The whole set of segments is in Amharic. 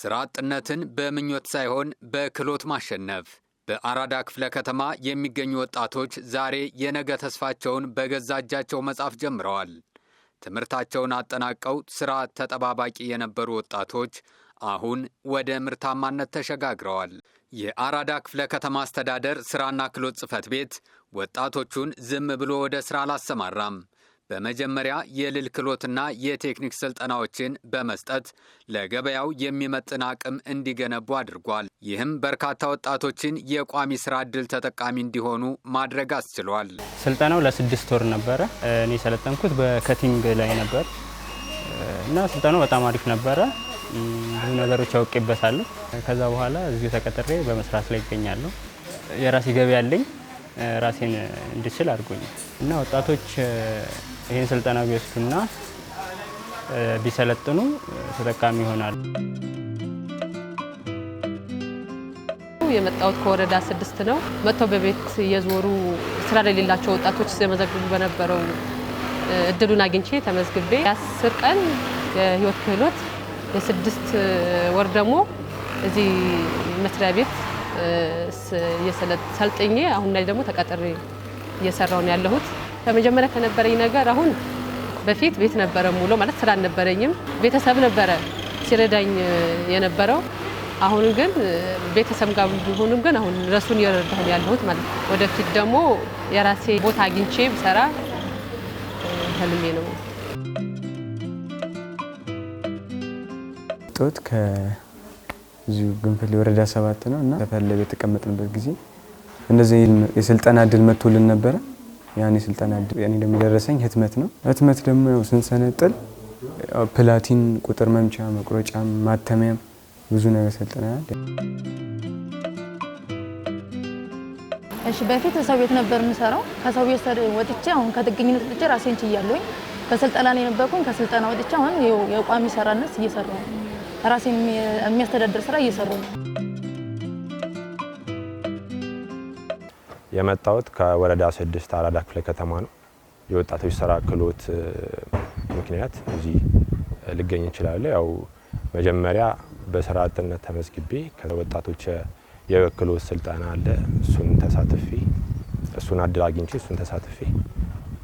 ስራ አጥነትን በምኞት ሳይሆን በክሎት ማሸነፍ። በአራዳ ክፍለ ከተማ የሚገኙ ወጣቶች ዛሬ የነገ ተስፋቸውን በገዛ እጃቸው መጻፍ ጀምረዋል። ትምህርታቸውን አጠናቀው ስራ ተጠባባቂ የነበሩ ወጣቶች አሁን ወደ ምርታማነት ተሸጋግረዋል። የአራዳ ክፍለ ከተማ አስተዳደር ስራና ክሎት ጽሕፈት ቤት ወጣቶቹን ዝም ብሎ ወደ ስራ አላሰማራም። በመጀመሪያ የልል ክሎትና የቴክኒክ ስልጠናዎችን በመስጠት ለገበያው የሚመጥን አቅም እንዲገነቡ አድርጓል። ይህም በርካታ ወጣቶችን የቋሚ ስራ ዕድል ተጠቃሚ እንዲሆኑ ማድረግ አስችሏል። ስልጠናው ለ6 ወር ነበረ። እኔ ሰለጠንኩት በከቲንግ ላይ ነበር እና ስልጠናው በጣም አሪፍ ነበረ። ብዙ ነገሮች አውቄበታለሁ። ከዛ በኋላ እዚሁ ተቀጥሬ በመስራት ላይ ይገኛለሁ። የራሴ ገቢ ያለኝ ራሴን እንድችል አድርጎኛል እና ወጣቶች ይህን ስልጠና ቢወስዱና ቢሰለጥኑ ተጠቃሚ ይሆናሉ። የመጣሁት ከወረዳ 6 ነው። መጥተው በቤት የዞሩ ስራ ለሌላቸው ወጣቶች ሲመዘግቡ በነበረው እድሉን አግኝቼ ተመዝግቤ የ10 ቀን የህይወት ክህሎት የ6 ወር ደግሞ እዚህ መስሪያ ቤት ሰልጥኜ አሁን ላይ ደግሞ ተቀጥሬ እየሰራው ነው ያለሁት። ከመጀመሪያ ከነበረኝ ነገር አሁን በፊት ቤት ነበረ ሙሉ ማለት ስራ አልነበረኝም። ቤተሰብ ነበረ ሲረዳኝ የነበረው። አሁን ግን ቤተሰብ ጋር ቢሆንም ግን አሁን ረሱን እየረዳሁ ያለሁት ማለት ነው። ወደፊት ደግሞ የራሴ ቦታ አግኝቼ ብሰራ ህልሜ ነው። ጦት ከዚሁ ግንፍሌ ወረዳ 7 ነው እና ተፈለገ የተቀመጥንበት ጊዜ እንደዚህ የስልጠና እድል መጥቶልን ነበረ። ያን የስልጠና እድል ያኔ ደግሞ ደረሰኝ ህትመት ነው። ህትመት ደግሞ ስንሰነጥል ፕላቲን፣ ቁጥር መምቻ፣ መቁረጫ፣ ማተሚያ ብዙ ነገር ሰልጠናል። እሺ በፊት ሰው ቤት ነበር የምሰራው። ከሰው ቤት ወጥቼ አሁን ከጥገኝነት ወጥቼ ራሴን ችያለሁኝ። በስልጠና ላይ ነበርኩኝ። ከስልጠና ወጥቼ አሁን የቋሚ ሰራነት እየሰራሁ ነው። ራሴን የሚያስተዳድር ስራ እየሰራሁ ነው። የመጣሁት ከወረዳ 6 አራዳ ክፍለ ከተማ ነው። የወጣቶች ስራ ክህሎት ምክንያት እዚህ ልገኝ እችላለሁ። ያው መጀመሪያ በስራ አጥነት ተመዝግቤ ከወጣቶች የክህሎት ስልጠና አለ። እሱን አድል አግኝቼ እሱን ተሳትፌ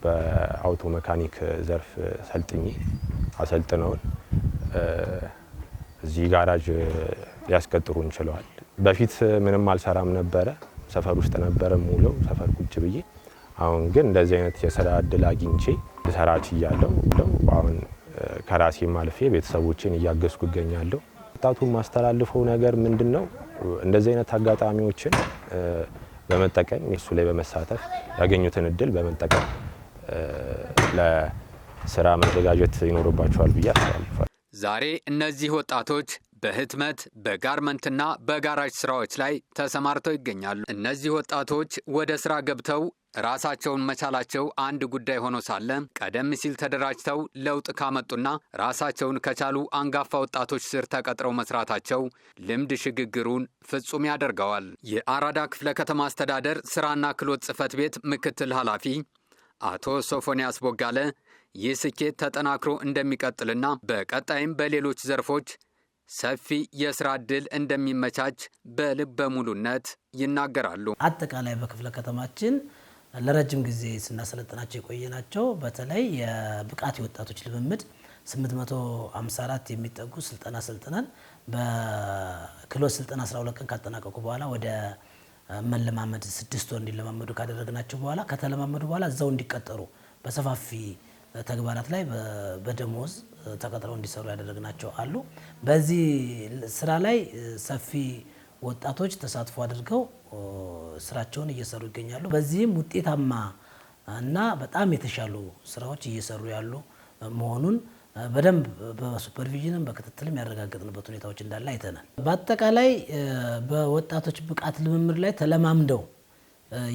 በአውቶ መካኒክ ዘርፍ ሰልጥኜ አሰልጥነውን እዚህ ጋራጅ ሊያስቀጥሩን ችለዋል። በፊት ምንም አልሰራም ነበረ። ሰፈር ውስጥ ነበር ሙሉ ሰፈር ቁጭ ብዬ። አሁን ግን እንደዚህ አይነት የስራ እድል አግኝቼ ልሰራ ችያለሁ። አሁን ከራሴም አልፌ ቤተሰቦችን እያገዝኩ እገኛለሁ። ወጣቱን ማስተላልፈው ነገር ምንድነው? እንደዚህ አይነት አጋጣሚዎችን በመጠቀም እሱ ላይ በመሳተፍ ያገኙትን እድል በመጠቀም ለስራ መዘጋጀት ይኖርባቸዋል ብዬ አስባለሁ። ዛሬ እነዚህ ወጣቶች በህትመት በጋርመንትና በጋራጅ ስራዎች ላይ ተሰማርተው ይገኛሉ። እነዚህ ወጣቶች ወደ ስራ ገብተው ራሳቸውን መቻላቸው አንድ ጉዳይ ሆኖ ሳለ ቀደም ሲል ተደራጅተው ለውጥ ካመጡና ራሳቸውን ከቻሉ አንጋፋ ወጣቶች ስር ተቀጥረው መስራታቸው ልምድ ሽግግሩን ፍጹም ያደርገዋል። የአራዳ ክፍለ ከተማ አስተዳደር ስራና ክህሎት ጽሕፈት ቤት ምክትል ኃላፊ አቶ ሶፎንያስ ቦጋለ ይህ ስኬት ተጠናክሮ እንደሚቀጥልና በቀጣይም በሌሎች ዘርፎች ሰፊ የስራ ዕድል እንደሚመቻች በልበ ሙሉነት ይናገራሉ። አጠቃላይ በክፍለ ከተማችን ለረጅም ጊዜ ስናሰለጥናቸው የቆየናቸው በተለይ የብቃት ወጣቶች ልምምድ 854 የሚጠጉ ስልጠና ሰልጥነን በክህሎት ስልጠና 12 ቀን ካጠናቀቁ በኋላ ወደ መለማመድ 6 ወር እንዲለማመዱ ካደረግናቸው በኋላ ከተለማመዱ በኋላ እዛው እንዲቀጠሩ በሰፋፊ ተግባራት ላይ በደሞዝ ተቀጥረው እንዲሰሩ ያደረግናቸው አሉ። በዚህ ስራ ላይ ሰፊ ወጣቶች ተሳትፎ አድርገው ስራቸውን እየሰሩ ይገኛሉ። በዚህም ውጤታማ እና በጣም የተሻሉ ስራዎች እየሰሩ ያሉ መሆኑን በደንብ በሱፐርቪዥንም በክትትልም ያረጋግጥንበት ሁኔታዎች እንዳለ አይተናል። በአጠቃላይ በወጣቶች ብቃት ልምምድ ላይ ተለማምደው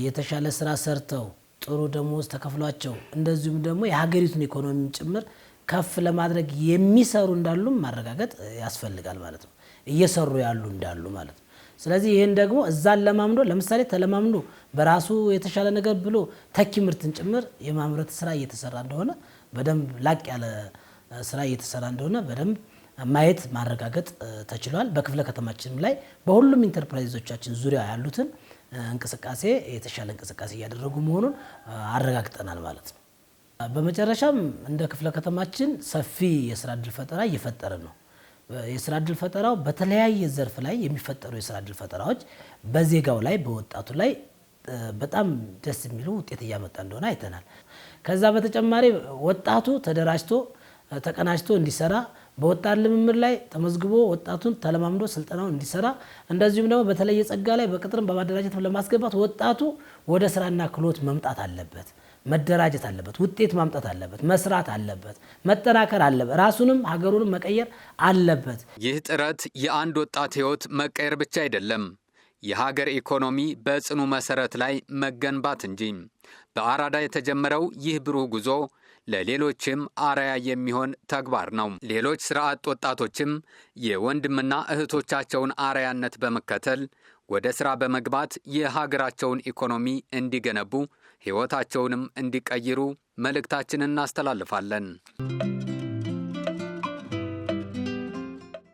የተሻለ ስራ ሰርተው ጥሩ ደሞዝ ተከፍሏቸው እንደዚሁም ደግሞ የሀገሪቱን ኢኮኖሚ ጭምር ከፍ ለማድረግ የሚሰሩ እንዳሉ ማረጋገጥ ያስፈልጋል ማለት ነው። እየሰሩ ያሉ እንዳሉ ማለት ነው። ስለዚህ ይሄን ደግሞ እዛን ለማምዶ ለምሳሌ ተለማምዶ በራሱ የተሻለ ነገር ብሎ ተኪ ምርትን ጭምር የማምረት ስራ እየተሰራ እንደሆነ በደንብ ላቅ ያለ ስራ እየተሰራ እንደሆነ በደንብ ማየት ማረጋገጥ ተችሏል። በክፍለ ከተማችንም ላይ በሁሉም ኢንተርፕራይዞቻችን ዙሪያ ያሉትን እንቅስቃሴ የተሻለ እንቅስቃሴ እያደረጉ መሆኑን አረጋግጠናል ማለት ነው። በመጨረሻም እንደ ክፍለ ከተማችን ሰፊ የስራ ዕድል ፈጠራ እየፈጠርን ነው። የስራ ዕድል ፈጠራው በተለያየ ዘርፍ ላይ የሚፈጠሩ የስራ ዕድል ፈጠራዎች በዜጋው ላይ በወጣቱ ላይ በጣም ደስ የሚሉ ውጤት እያመጣ እንደሆነ አይተናል። ከዛ በተጨማሪ ወጣቱ ተደራጅቶ ተቀናጅቶ እንዲሰራ በወጣት ልምምድ ላይ ተመዝግቦ ወጣቱን ተለማምዶ ስልጠናውን እንዲሰራ እንደዚሁም ደግሞ በተለየ ጸጋ ላይ በቅጥርም በማደራጀት ለማስገባት ወጣቱ ወደ ስራና ክህሎት መምጣት አለበት፣ መደራጀት አለበት፣ ውጤት ማምጣት አለበት፣ መስራት አለበት፣ መጠናከር አለበት፣ ራሱንም ሀገሩንም መቀየር አለበት። ይህ ጥረት የአንድ ወጣት ህይወት መቀየር ብቻ አይደለም፣ የሀገር ኢኮኖሚ በጽኑ መሰረት ላይ መገንባት እንጂ። በአራዳ የተጀመረው ይህ ብሩህ ጉዞ ለሌሎችም አርአያ የሚሆን ተግባር ነው። ሌሎች ስራ አጥ ወጣቶችም የወንድምና እህቶቻቸውን አርአያነት በመከተል ወደ ስራ በመግባት የሀገራቸውን ኢኮኖሚ እንዲገነቡ ህይወታቸውንም እንዲቀይሩ መልእክታችንን እናስተላልፋለን።